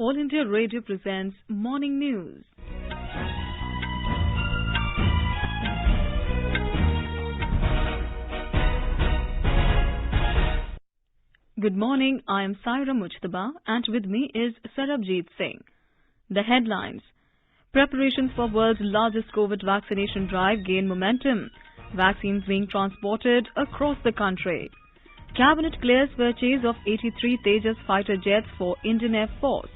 All India Radio presents Morning News. Good morning, I am Saira Mujtaba and with me is Sarabjit Singh. The headlines. Preparations for world's largest COVID vaccination drive gain momentum. Vaccines being transported across the country. Cabinet clears purchase of 83 Tejas fighter jets for Indian Air Force.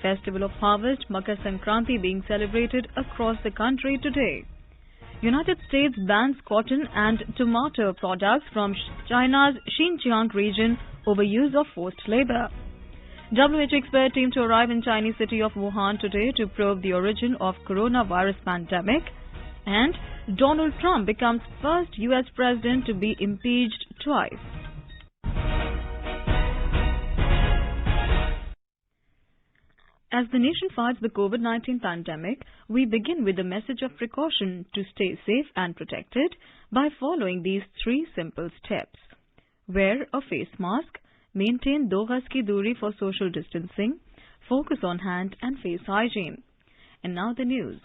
Festival of Harvest, Makar Sankranti being celebrated across the country today. United States bans cotton and tomato products from China's Xinjiang region over use of forced labor. WHO expert team to arrive in Chinese city of Wuhan today to probe the origin of coronavirus pandemic. And Donald Trump becomes first US president to be impeached twice. As the nation fights the COVID-19 pandemic, we begin with a message of precaution to stay safe and protected by following these 3 simple steps. Wear a face mask, maintain 2 gaz ki duri for social distancing, focus on hand and face hygiene. And now the news.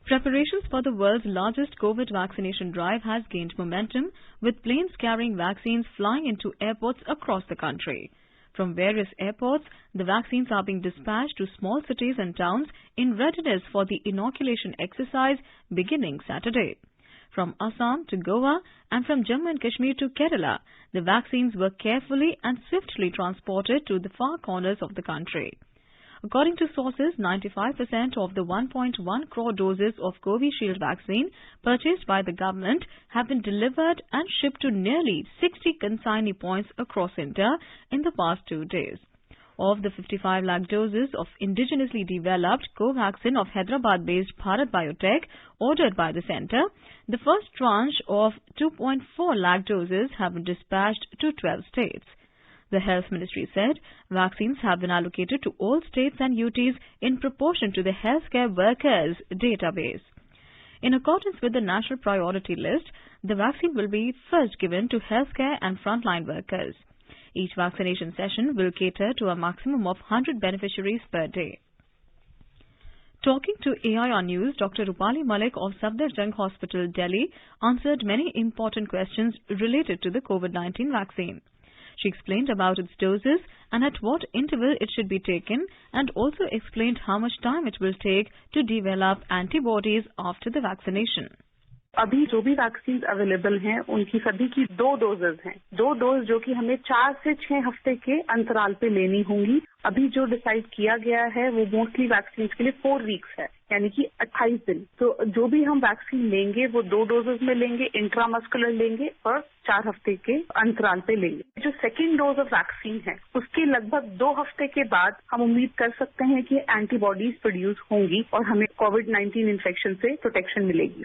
Preparations for the world's largest COVID vaccination drive has gained momentum, with planes carrying vaccines flying into airports across the country. From various airports, the vaccines are being dispatched to small cities and towns in readiness for the inoculation exercise beginning Saturday. From Assam to Goa and from Jammu and Kashmir to Kerala, the vaccines were carefully and swiftly transported to the far corners of the country. According to sources, 95% of the 1.1 crore doses of Covishield vaccine purchased by the government have been delivered and shipped to nearly 60 consignee points across India in the past 2 days. Of the 55 lakh doses of indigenously developed Covaxin of Hyderabad-based Bharat Biotech ordered by the centre, the first tranche of 2.4 lakh doses have been dispatched to 12 states. The Health Ministry said vaccines have been allocated to all states and UTs in proportion to the healthcare workers database. In accordance with the National Priority List, the vaccine will be first given to healthcare and frontline workers. Each vaccination session will cater to a maximum of 100 beneficiaries per day. Talking to AIR News, Dr. Rupali Malik of Safdarjung Hospital, Delhi, answered many important questions related to the COVID-19 vaccine. She explained about its doses and at what interval it should be taken, and also explained how much time it will take to develop antibodies after the vaccination. अभी जो भी vaccine available हैं उनकी सभी की 2 doses हैं। 2 dose जो कि हमें 4 से 6 हफ्ते के अंतराल पे लेनी होंगी। अभी जो डिसाइड किया गया है वो मोस्टली वैक्सीन के लिए 4 वीक्स है, यानी कि 28 दिन। तो जो भी हम वैक्सीन लेंगे वो 2 डोजेज में लेंगे, इंट्रामस्कुलर लेंगे और 4 हफ्ते के अंतराल पे लेंगे। जो सेकेंड डोज ऑफ वैक्सीन है उसके लगभग 2 हफ्ते के बाद हम उम्मीद कर सकते हैं कि एंटीबॉडीज प्रोड्यूस होंगी और हमें कोविड-19 इन्फेक्शन से प्रोटेक्शन मिलेगी।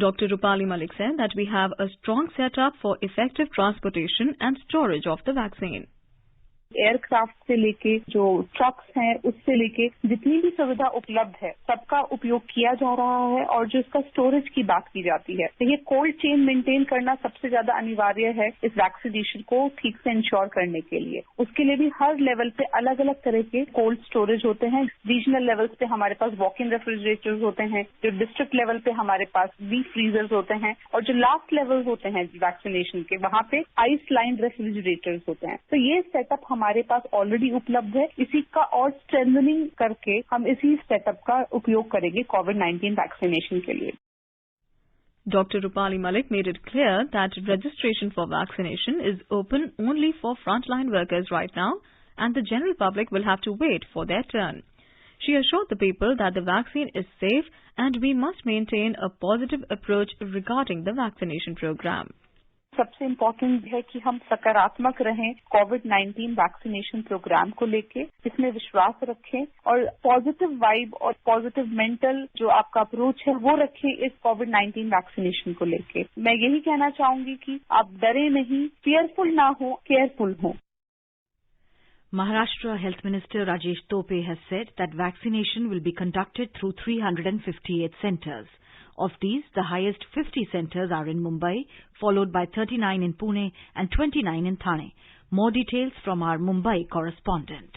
Dr. Rupali Malik said that we have a strong setup for effective transportation and storage of the vaccine. Aircraft से लेके जो ट्रक्स हैं उससे लेके जितनी भी सुविधा उपलब्ध है सबका उपयोग किया जा रहा है और जो इसका स्टोरेज की बात की जाती है तो ये कोल्ड चेन मेंटेन करना सबसे ज्यादा अनिवार्य है इस वैक्सीनेशन को ठीक से इंश्योर करने के लिए। उसके लिए भी हर लेवल पे अलग अलग तरह के कोल्ड स्टोरेज होते हैं। रीजनल लेवल्स पे हमारे पास वॉक इन रेफ्रिजरेटर्स होते हैं, जो डिस्ट्रिक्ट लेवल पे हमारे पास डीप फ्रीजर्स होते हैं और जो लास्ट लेवल होते हैं वैक्सीनेशन के वहां पे आइस लाइन रेफ्रिजरेटर्स होते हैं। तो ये सेटअप हमारे पास ऑलरेडी उपलब्ध है। इसी का और स्ट्रेंथनिंग करके हम इसी सेटअप का उपयोग करेंगे कोविड-19 वैक्सीनेशन के लिए। Dr. Rupali Malik made it clear that registration for vaccination is open only for frontline workers right now and the general public will have to wait for their turn. She assured the people that the vaccine is safe and we must maintain a positive approach regarding the vaccination program. सबसे important है कि हम सकारात्मक रहें कोविड-19 vaccination programme को लेके, इसमें विश्वास रखें और पॉजिटिव वाइब और पॉजिटिव मेंटल जो आपका अप्रोच है वो रखें इस कोविड-19 वैक्सीनेशन को लेके। मैं यही कहना चाहूंगी कि आप डरे नहीं, फियरफुल ना हो, केयरफुल हो। Maharashtra Health Minister Rajesh Tope has said that vaccination will be conducted through 358 centres. Of these, the highest 50 centres are in Mumbai, followed by 39 in Pune and 29 in Thane. More details from our Mumbai correspondent.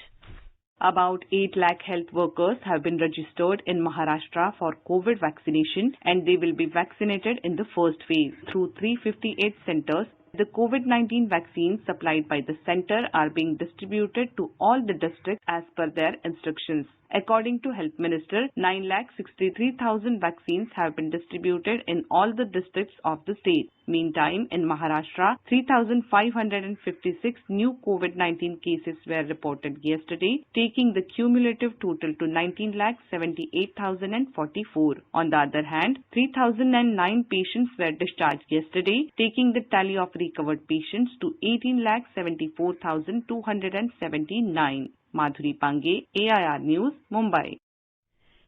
About 8 lakh health workers have been registered in Maharashtra for COVID vaccination, and they will be vaccinated in the first phase through 358 centers. The COVID-19 vaccines supplied by the center are being distributed to all the districts as per their instructions. According to Health Minister, 9,63,000 vaccines have been distributed in all the districts of the state. Meantime, in Maharashtra, 3,556 new COVID-19 cases were reported yesterday, taking the cumulative total to 19,78,044. On the other hand, 3,009 patients were discharged yesterday, taking the tally of recovered patients to 18,74,279. Madhuri Pange, AIR News, Mumbai.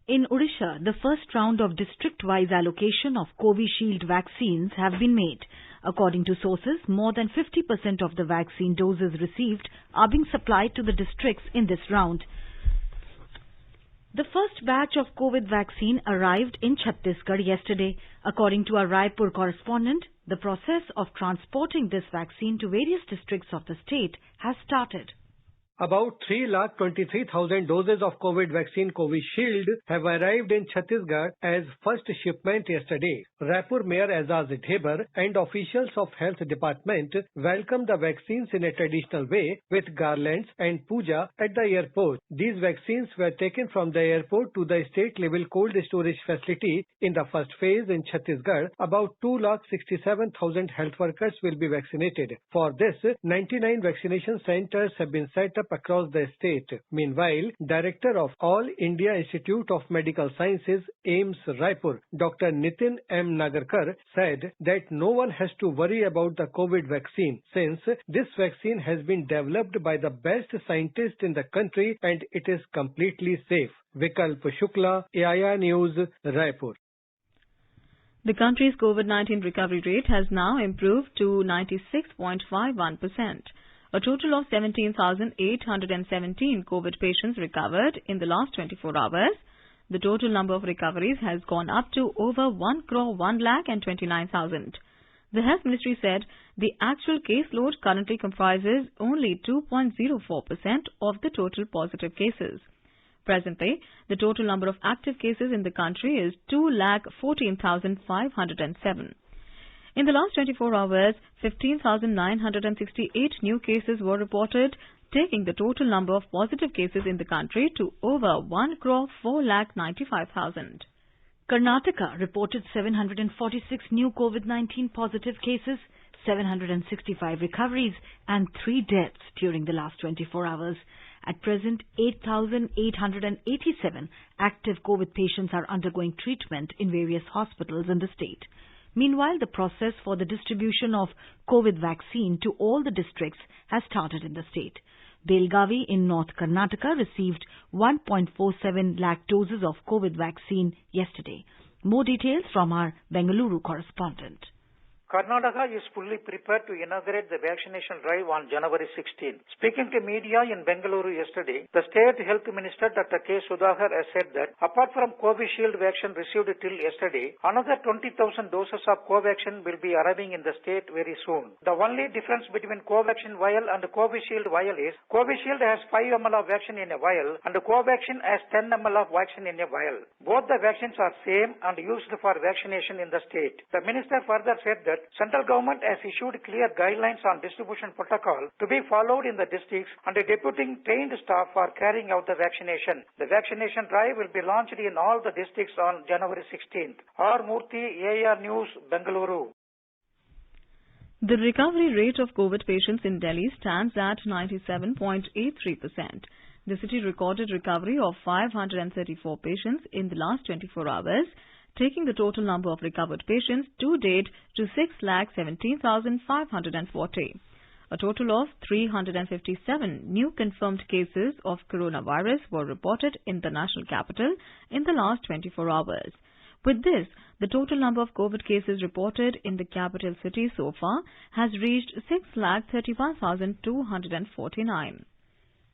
In Odisha, the first round of district-wise allocation of Covishield vaccines have been made. According to sources, more than 50% of the vaccine doses received are being supplied to the districts in this round. The first batch of COVID vaccine arrived in Chhattisgarh yesterday. According to our Raipur correspondent, the process of transporting this vaccine to various districts of the state has started. About 3,23,000 doses of COVID vaccine Covishield have arrived in Chhattisgarh as first shipment yesterday. Raipur Mayor Azaz Dhebar and officials of Health Department welcomed the vaccines in a traditional way with garlands and puja at the airport. These vaccines were taken from the airport to the state-level cold storage facility. In the first phase in Chhattisgarh, about 2,67,000 health workers will be vaccinated. For this, 99 vaccination centers have been set up across the state. Meanwhile, Director of All India Institute of Medical Sciences, AIIMS Raipur, Dr. Nitin M. Nagarkar, said that no one has to worry about the COVID vaccine since this vaccine has been developed by the best scientists in the country and it is completely safe. Vikalp Shukla, AIR News, Raipur. The country's COVID-19 recovery rate has now improved to 96.51%. A total of 17,817 COVID patients recovered in the last 24 hours. The total number of recoveries has gone up to over 1,129,000. The Health Ministry said the actual caseload currently comprises only 2.04% of the total positive cases. Presently, the total number of active cases in the country is 2,14,507. In the last 24 hours, 15,968 new cases were reported, taking the total number of positive cases in the country to over 1,04,95,000. Karnataka reported 746 new COVID-19 positive cases, 765 recoveries and 3 deaths during the last 24 hours. At present, 8,887 active COVID patients are undergoing treatment in various hospitals in the state. Meanwhile, the process for the distribution of COVID vaccine to all the districts has started in the state. Belgavi in North Karnataka received 1.47 lakh doses of COVID vaccine yesterday. More details from our Bengaluru correspondent. Karnataka is fully prepared to inaugurate the vaccination drive on January 16. Speaking to media in Bengaluru yesterday, the State Health Minister Dr. K. Sudhakar has said that apart from Covishield vaccine received till yesterday, another 20,000 doses of Covaxin will be arriving in the state very soon. The only difference between Covaxin vial and Covishield vial is Covishield has 5 ml of vaccine in a vial and Covaxin has 10 ml of vaccine in a vial. Both the vaccines are same and used for vaccination in the state. The minister further said that central government has issued clear guidelines on distribution protocol to be followed in the districts and deputing trained staff for carrying out the vaccination. The vaccination drive will be launched in all the districts on January 16th. R. Murthy, AIR News, Bengaluru. The recovery rate of COVID patients in Delhi stands at 97.83%. The city recorded recovery of 534 patients in the last 24 hours, taking the total number of recovered patients to date to 6,17,540. A total of 357 new confirmed cases of coronavirus were reported in the national capital in the last 24 hours. With this, the total number of COVID cases reported in the capital city so far has reached 6,31,249.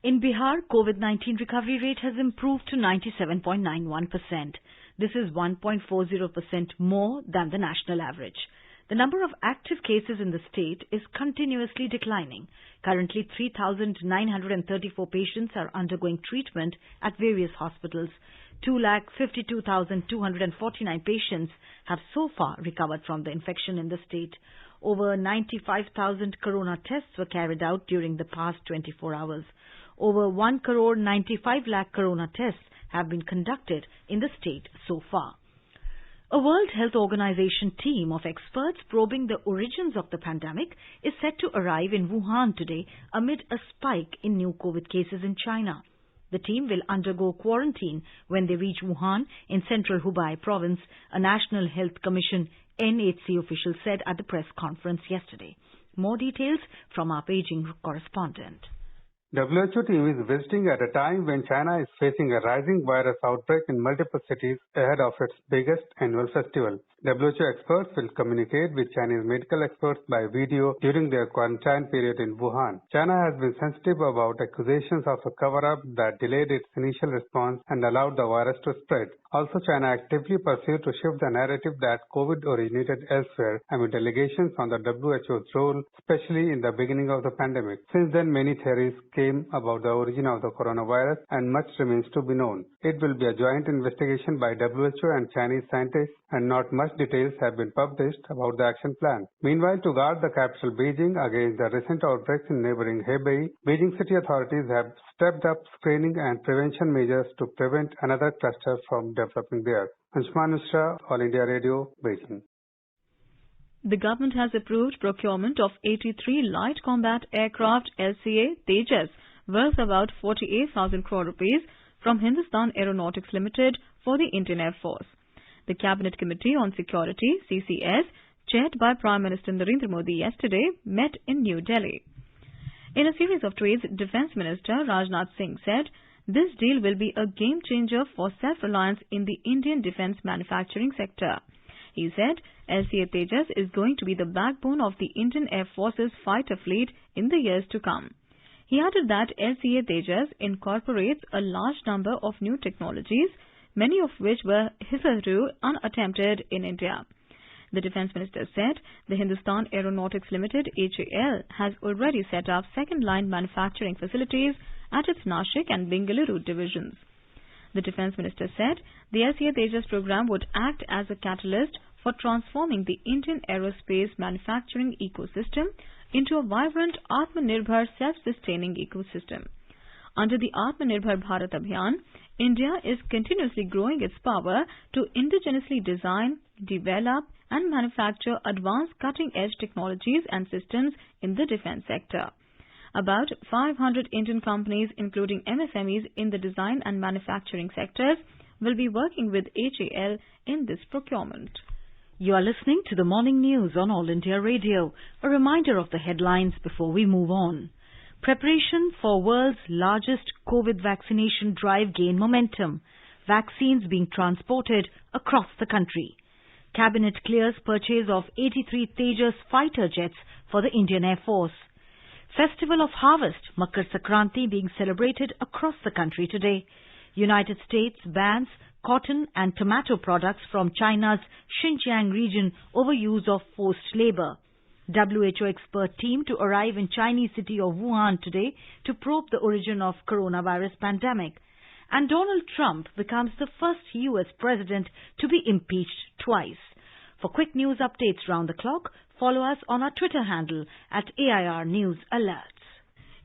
In Bihar, COVID-19 recovery rate has improved to 97.91%. This is 1.40% more than the national average. The number of active cases in the state is continuously declining. Currently, 3,934 patients are undergoing treatment at various hospitals. 2,52,249 patients have so far recovered from the infection in the state. Over 95,000 corona tests were carried out during the past 24 hours. Over 1,95 lakh corona tests have been conducted in the state so far. A World Health Organization team of experts probing the origins of the pandemic is set to arrive in Wuhan today amid a spike in new COVID cases in China. The team will undergo quarantine when they reach Wuhan in central Hubei province, a National Health Commission NHC official said at the press conference yesterday. More details from our Beijing correspondent. WHO team is visiting at a time when China is facing a rising virus outbreak in multiple cities ahead of its biggest annual festival. WHO experts will communicate with Chinese medical experts by video during their quarantine period in Wuhan. China has been sensitive about accusations of a cover-up that delayed its initial response and allowed the virus to spread. Also, China actively pursued to shift the narrative that COVID originated elsewhere amid allegations on the WHO's role, especially in the beginning of the pandemic. Since then, many theories came about the origin of the coronavirus and much remains to be known. It will be a joint investigation by WHO and Chinese scientists, and not much details have been published about the action plan. Meanwhile, to guard the capital Beijing against the recent outbreaks in neighboring Hebei, Beijing city authorities have stepped up screening and prevention measures to prevent another cluster from developing there. Anshman Mishra, All India Radio, Beijing. The government has approved procurement of 83 light combat aircraft LCA Tejas worth about 48,000 crore rupees from Hindustan Aeronautics Limited for the Indian Air Force. The Cabinet Committee on Security, CCS, chaired by Prime Minister Narendra Modi yesterday, met in New Delhi. In a series of tweets, Defence Minister Rajnath Singh said, "This deal will be a game changer for self-reliance in the Indian defence manufacturing sector." He said, LCA Tejas is going to be the backbone of the Indian Air Force's fighter fleet in the years to come. He added that LCA Tejas incorporates a large number of new technologies, many of which were hitherto unattempted in India. The Defence Minister said the Hindustan Aeronautics Limited HAL has already set up second-line manufacturing facilities at its Nashik and Bengaluru divisions. The Defence Minister said the LCA Tejas program would act as a catalyst for transforming the Indian aerospace manufacturing ecosystem into a vibrant Atmanirbhar self-sustaining ecosystem. Under the Atmanirbhar Bharat Abhiyan, India is continuously growing its power to indigenously design, develop and manufacture advanced cutting-edge technologies and systems in the defence sector. About 500 Indian companies, including MSMEs in the design and manufacturing sectors, will be working with HAL in this procurement. You are listening to the morning news on All India Radio. A reminder of the headlines before we move on. Preparation for world's largest COVID vaccination drive gain momentum. Vaccines being transported across the country. Cabinet clears purchase of 83 Tejas fighter jets for the Indian Air Force. Festival of Harvest, Makar Sankranti, being celebrated across the country today. United States bans cotton and tomato products from China's Xinjiang region over use of forced labor. WHO expert team to arrive in Chinese city of Wuhan today to probe the origin of coronavirus pandemic. And Donald Trump becomes the first US president to be impeached twice. For quick news updates round the clock, follow us on our Twitter handle at AIR News Alerts.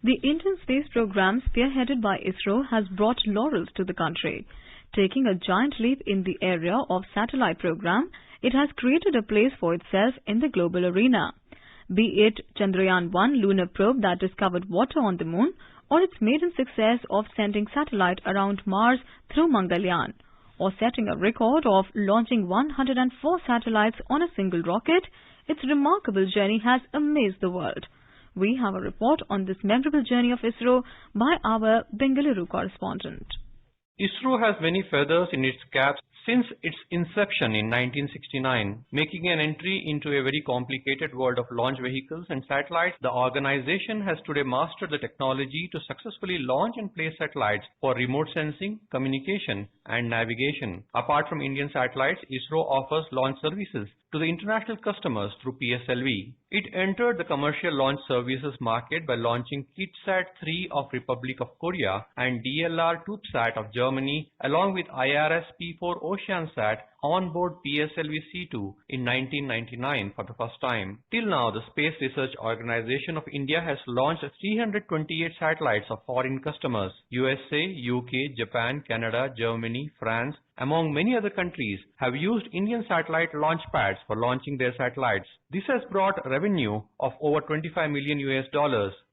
The Indian space program spearheaded by ISRO has brought laurels to the country. Taking a giant leap in the area of satellite program, it has created a place for itself in the global arena. Be it Chandrayaan-1 lunar probe that discovered water on the moon, or its maiden success of sending satellite around Mars through Mangalyaan, or setting a record of launching 104 satellites on a single rocket, its remarkable journey has amazed the world. We have a report on this memorable journey of ISRO by our Bengaluru correspondent. ISRO has many feathers in its cap since its inception in 1969. Making an entry into a very complicated world of launch vehicles and satellites, the organization has today mastered the technology to successfully launch and place satellites for remote sensing, communication and navigation. Apart from Indian satellites, ISRO offers launch services to the international customers through PSLV. It entered the commercial launch services market by launching KitSat-3 of Republic of Korea and DLR TubeSat of Germany along with IRS-P4 OceanSat on-board PSLV-C2 in 1999 for the first time. Till now, the Space Research Organization of India has launched 328 satellites of foreign customers. USA, UK, Japan, Canada, Germany, France, among many other countries, have used Indian satellite launch pads for launching their satellites. This has brought revenue of over $25 million.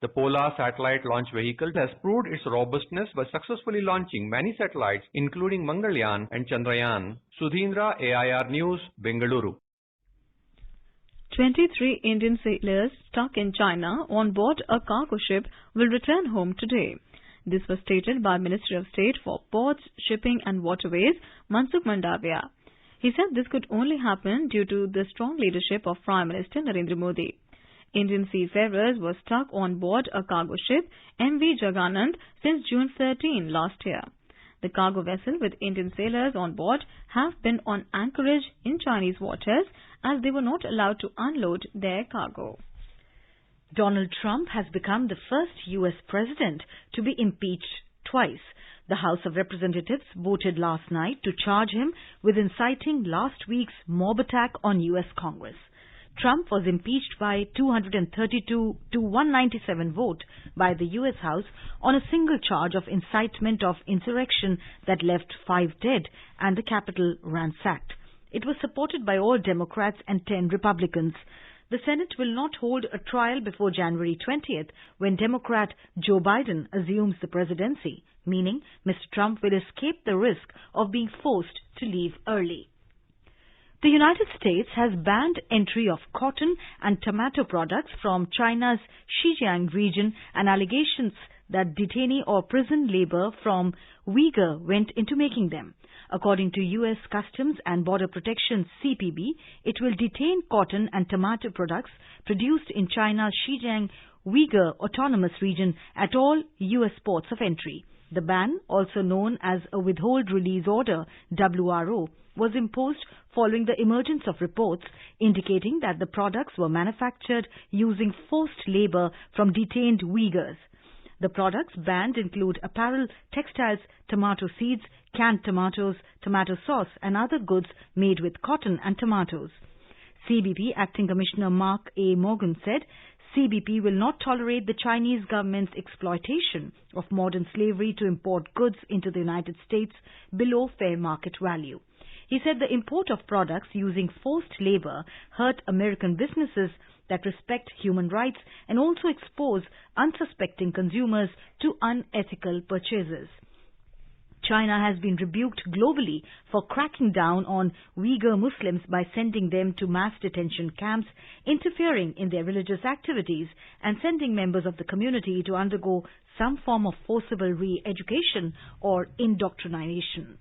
The Polar satellite launch vehicle has proved its robustness by successfully launching many satellites, including Mangalyaan and Chandrayaan. Sudhindra, AIR News, Bengaluru. 23 Indian sailors stuck in China on board a cargo ship will return home today. This was stated by Minister of State for Ports, Shipping and Waterways, Mansukh Mandavia. He said this could only happen due to the strong leadership of Prime Minister Narendra Modi. Indian seafarers were stuck on board a cargo ship, MV Jaganand, since June 13 last year. The cargo vessel with Indian sailors on board have been on anchorage in Chinese waters as they were not allowed to unload their cargo. Donald Trump has become the first U.S. president to be impeached twice. The House of Representatives voted last night to charge him with inciting last week's mob attack on U.S. Congress. Trump was impeached by 232 to 197 vote by the U.S. House on a single charge of incitement of insurrection that left 5 dead and the Capitol ransacked. It was supported by all Democrats and 10 Republicans. The Senate will not hold a trial before January 20th when Democrat Joe Biden assumes the presidency, meaning Mr. Trump will escape the risk of being forced to leave early. The United States has banned entry of cotton and tomato products from China's Xinjiang region and allegations that detainee or prison labor from Uyghur went into making them. According to U.S. Customs and Border Protection (CBP), it will detain cotton and tomato products produced in China's Xinjiang Uyghur Autonomous Region at all U.S. ports of entry. The ban, also known as a Withhold Release Order (WRO), was imposed following the emergence of reports indicating that the products were manufactured using forced labor from detained Uyghurs. The products banned include apparel, textiles, tomato seeds, canned tomatoes, tomato sauce, and other goods made with cotton and tomatoes. CBP Acting Commissioner Mark A. Morgan said CBP will not tolerate the Chinese government's exploitation of modern slavery to import goods into the United States below fair market value. He said the import of products using forced labor hurt American businesses that respect human rights and also expose unsuspecting consumers to unethical purchases. China has been rebuked globally for cracking down on Uyghur Muslims by sending them to mass detention camps, interfering in their religious activities, and sending members of the community to undergo some form of forcible re-education or indoctrination.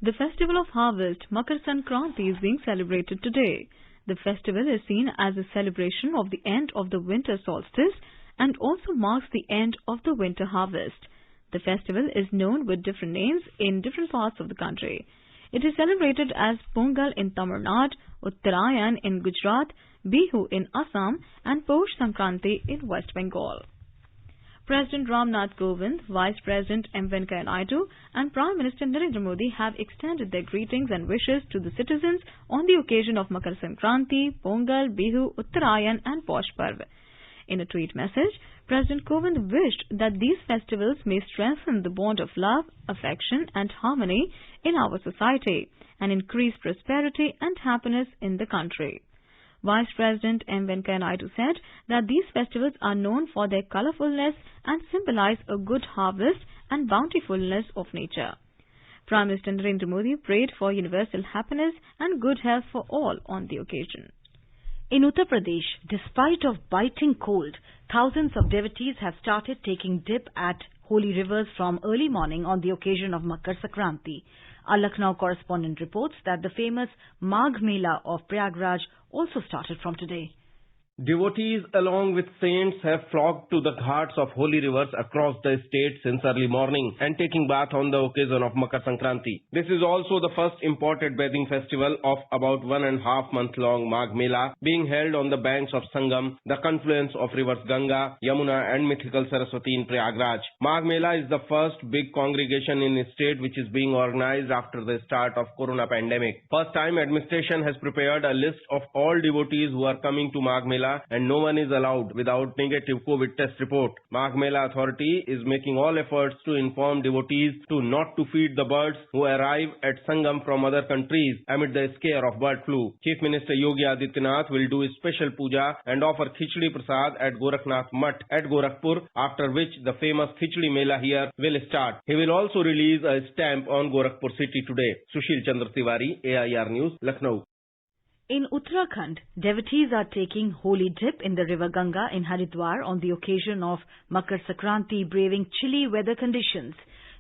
The festival of harvest, Makar Sankranti, is being celebrated today. The festival is seen as a celebration of the end of the winter solstice and also marks the end of the winter harvest. The festival is known with different names in different parts of the country. It is celebrated as Pongal in Tamil Nadu, Uttarayan in Gujarat, Bihu in Assam, and Posh Sankranti in West Bengal. President Ramnath Kovind, Vice President M. Venkaiah Naidu and Prime Minister Narendra Modi have extended their greetings and wishes to the citizens on the occasion of Makar Sankranti, Pongal, Bihu, Uttarayan and Posh Parv. In a tweet message, President Kovind wished that these festivals may strengthen the bond of love, affection and harmony in our society and increase prosperity and happiness in the country. Vice President M. Venkaiah Naidu said that these festivals are known for their colorfulness and symbolize a good harvest and bountifulness of nature. Prime Minister Narendra Modi prayed for universal happiness and good health for all on the occasion. In Uttar Pradesh, despite of biting cold, thousands of devotees have started taking dip at holy rivers from early morning on the occasion of Makar Sankranti. Our Lucknow correspondent reports that the famous Magh Mela of Prayagraj also started from today. Devotees along with saints have flocked to the ghats of holy rivers across the state since early morning and taking bath on the occasion of Makar Sankranti. This is also the first imported bathing festival of about 1.5 month long Magh Mela being held on the banks of Sangam, the confluence of rivers Ganga, Yamuna and mythical Saraswati in Prayagraj. Magh Mela is the first big congregation in the state which is being organized after the start of Corona pandemic. First time administration has prepared a list of all devotees who are coming to Magh Mela and no one is allowed without negative COVID test report. Magh Mela authority is making all efforts to inform devotees to not to feed the birds who arrive at Sangam from other countries amid the scare of bird flu. Chief Minister Yogi Adityanath will do a special puja and offer Khichdi Prasad at Gorakhnath Mutt at Gorakhpur, after which the famous Khichdi Mela here will start. He will also release a stamp on Gorakhpur city today. Sushil Chandra Tiwari, AIR News, Lucknow. In Uttarakhand, devotees are taking holy dip in the river Ganga in Haridwar on the occasion of Makar Sankranti, braving chilly weather conditions.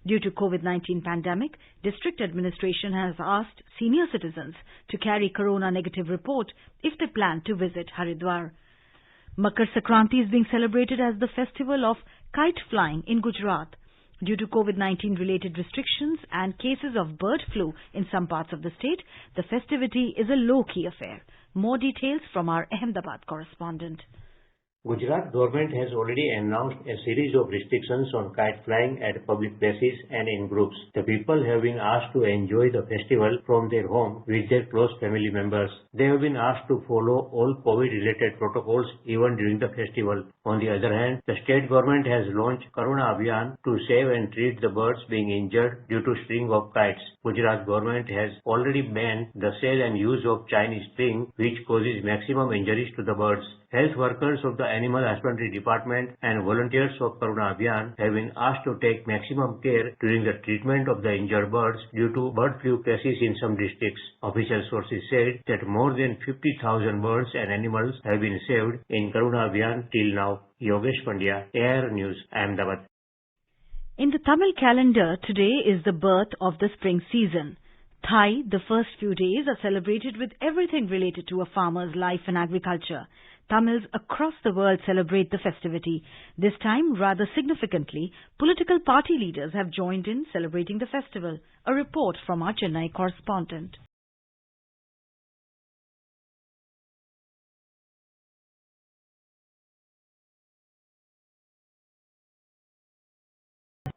Due to COVID-19 pandemic, district administration has asked senior citizens to carry corona negative report if they plan to visit Haridwar. Makar Sankranti is being celebrated as the festival of kite flying in Gujarat. Due to COVID-19 related restrictions and cases of bird flu in some parts of the state, the festivity is a low-key affair. More details from our Ahmedabad correspondent. Gujarat government has already announced a series of restrictions on kite flying at public places and in groups. The people have been asked to enjoy the festival from their home with their close family members. They have been asked to follow all COVID-related protocols even during the festival. On the other hand, the state government has launched Corona Abhiyan to save and treat the birds being injured due to string of kites. Gujarat government has already banned the sale and use of Chinese string, which causes maximum injuries to the birds. Health workers of the Animal Husbandry Department and volunteers of Corona Abhiyan have been asked to take maximum care during the treatment of the injured birds due to bird flu cases in some districts. Official sources said that more than 50,000 birds and animals have been saved in Corona Abhiyan till now. Yogesh Pandya, AIR News, Ahmedabad. In the Tamil calendar, today is the birth of the spring season. Thai, the first few days are celebrated with everything related to a farmer's life and agriculture. Tamils across the world celebrate the festivity. This time, rather significantly, political party leaders have joined in celebrating the festival. A report from our Chennai correspondent.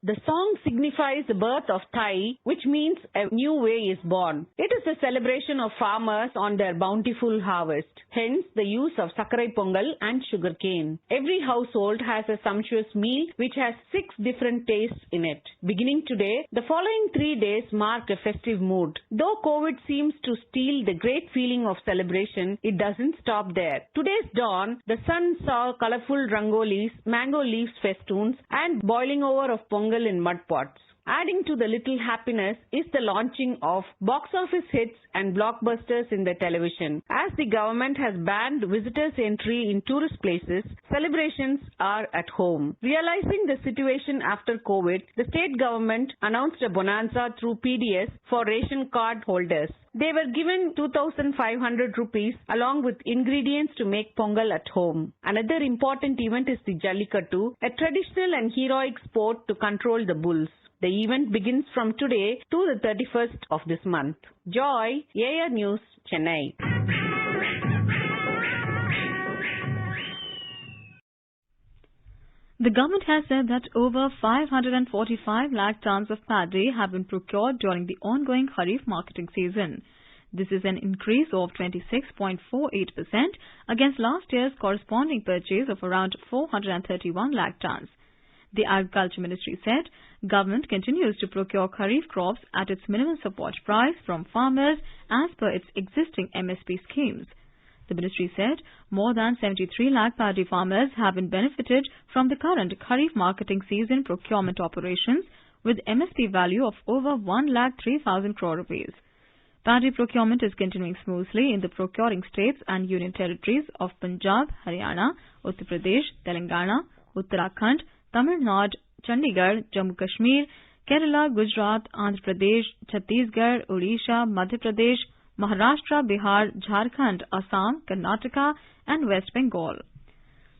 The song signifies the birth of Thai, which means a new way is born. It is a celebration of farmers on their bountiful harvest. Hence, the use of Sakarai Pongal and sugarcane. Every household has a sumptuous meal which has 6 different tastes in it. Beginning today, the following 3 days mark a festive mood. Though COVID seems to steal the great feeling of celebration, it doesn't stop there. Today's dawn, the sun saw colorful rangolis, mango leaves festoons, and boiling over of pongal in mud pots. Adding to the little happiness is the launching of box office hits and blockbusters in the television. As the government has banned visitors' entry in tourist places, celebrations are at home. Realizing the situation after COVID, the state government announced a bonanza through PDS for ration card holders. They were given 2,500 rupees along with ingredients to make pongal at home. Another important event is the Jallikattu, a traditional and heroic sport to control the bulls. The event begins from today to the 31st of this month. Joy, AIR News, Chennai. The government has said that over 545 lakh tons of paddy have been procured during the ongoing Kharif marketing season. This is an increase of 26.48% against last year's corresponding purchase of around 431 lakh tons. The Agriculture Ministry said government continues to procure Kharif crops at its minimum support price from farmers as per its existing MSP schemes. The ministry said more than 73 lakh paddy farmers have been benefited from the current Kharif marketing season procurement operations with MSP value of over 1,03,000 crore rupees. Paddy procurement is continuing smoothly in the procuring states and union territories of Punjab, Haryana, Uttar Pradesh, Telangana, Uttarakhand, Tamil Nadu, Chandigarh, Jammu Kashmir, Kerala, Gujarat, Andhra Pradesh, Chhattisgarh, Odisha, Madhya Pradesh, Maharashtra, Bihar, Jharkhand, Assam, Karnataka and West Bengal.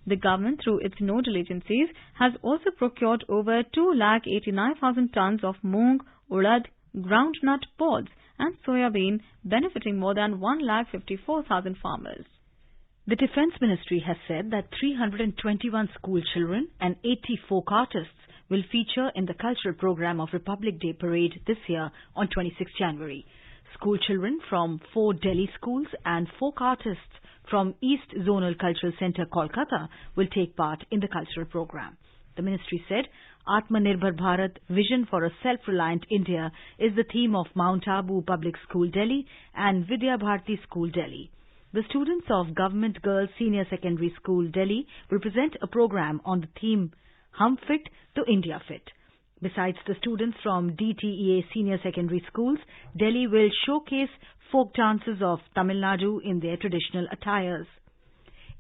The government, through its nodal agencies, has also procured over 2,89,000 tons of moong, urad, groundnut pods and soybean, benefiting more than 1,54,000 farmers. The Defence Ministry has said that 321 school children and 80 folk artists will feature in the cultural program of Republic Day Parade this year on 26 January. School children from 4 Delhi schools and folk artists from East Zonal Cultural Centre, Kolkata, will take part in the cultural program. The ministry said Atmanirbhar Bharat, Vision for a Self-Reliant India is the theme of Mount Abu Public School, Delhi and Vidya Bharati School, Delhi. The students of Government Girls Senior Secondary School, Delhi, will present a program on the theme Hum Fit to India Fit. Besides the students from DTEA Senior Secondary Schools, Delhi will showcase folk dances of Tamil Nadu in their traditional attires.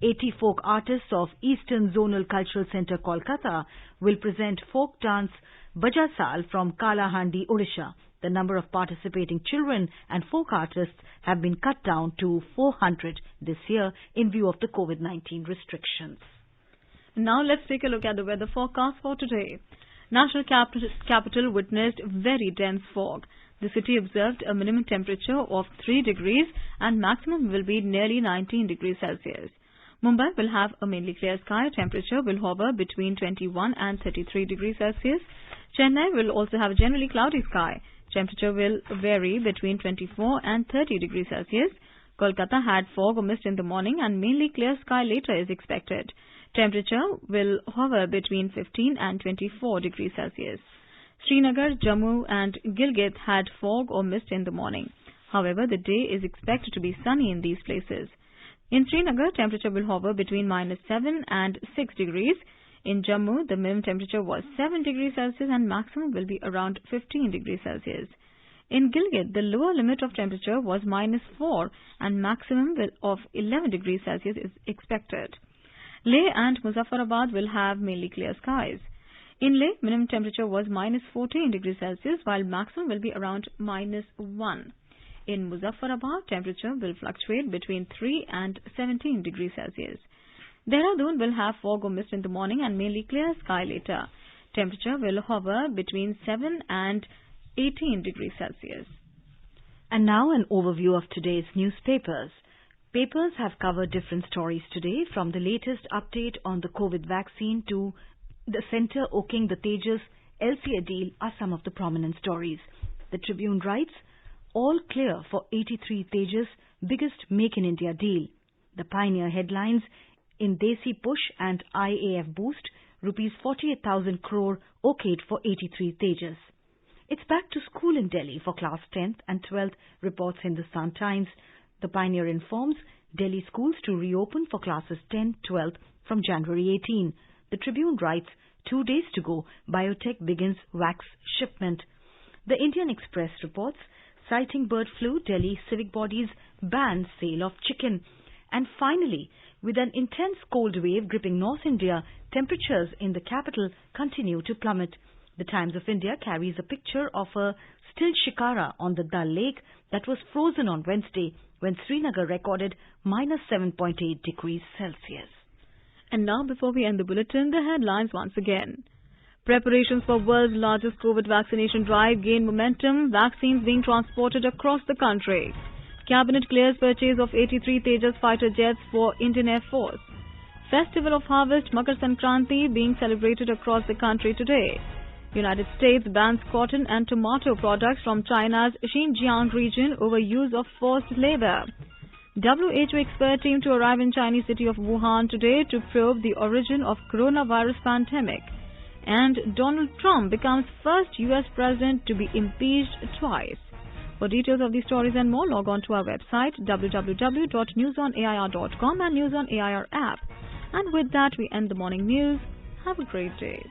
80 folk artists of Eastern Zonal Cultural Centre, Kolkata, will present folk dance Bajasal from Kalahandi, Odisha. The number of participating children and folk artists have been cut down to 400 this year in view of the COVID-19 restrictions. Now let's take a look at the weather forecast for today. National capital witnessed very dense fog. The city observed a minimum temperature of 3 degrees and maximum will be nearly 19 degrees Celsius. Mumbai will have a mainly clear sky. Temperature will hover between 21 and 33 degrees Celsius. Chennai will also have a generally cloudy sky. Temperature will vary between 24 and 30 degrees Celsius. Kolkata had fog or mist in the morning and mainly clear sky later is expected. Temperature will hover between 15 and 24 degrees Celsius. Srinagar, Jammu and Gilgit had fog or mist in the morning. However, the day is expected to be sunny in these places. In Srinagar, temperature will hover between -7 and 6 degrees. In Jammu, the minimum temperature was 7 degrees Celsius and maximum will be around 15 degrees Celsius. In Gilgit, the lower limit of temperature was -4 and maximum of 11 degrees Celsius is expected. Leh and Muzaffarabad will have mainly clear skies. In Leh, minimum temperature was -14 degrees Celsius while maximum will be around -1. In Muzaffarabad, temperature will fluctuate between 3 and 17 degrees Celsius. Dehradun will have fog or mist in the morning and mainly clear sky later. Temperature will hover between 7 and 18 degrees Celsius. And now an overview of today's newspapers. Papers have covered different stories today, from the latest update on the COVID vaccine to the centre oaking the Tejas LCA deal are some of the prominent stories. The Tribune writes, all clear for 83 Tejas, biggest Make in India deal. The pioneer headlines in Desi Push and IAF Boost, rupees 48,000 crore okayed for 83 Tejas. It's back to school in Delhi for class 10th and 12th, reports Hindustan Times. The Pioneer informs Delhi schools to reopen for classes 10, 12 from January 18. The Tribune writes, 2 days to go, biotech begins wax shipment. The Indian Express reports, citing bird flu, Delhi civic bodies ban sale of chicken. And finally, with an intense cold wave gripping North India, temperatures in the capital continue to plummet. The Times of India carries a picture of a still shikara on the Dal Lake that was frozen on Wednesday when Srinagar recorded -7.8 degrees Celsius. And now, before we end the bulletin, the headlines once again. Preparations for world's largest COVID vaccination drive gain momentum, vaccines being transported across the country. Cabinet clears purchase of 83 Tejas fighter jets for Indian Air Force. Festival of Harvest Makar Sankranti being celebrated across the country today. United States bans cotton and tomato products from China's Xinjiang region over use of forced labor. WHO expert team to arrive in Chinese city of Wuhan today to probe the origin of coronavirus pandemic. And Donald Trump becomes first US president to be impeached twice. For details of these stories and more, log on to our website www.newsonair.com and News on AIR app. And with that, we end the morning news. Have a great day.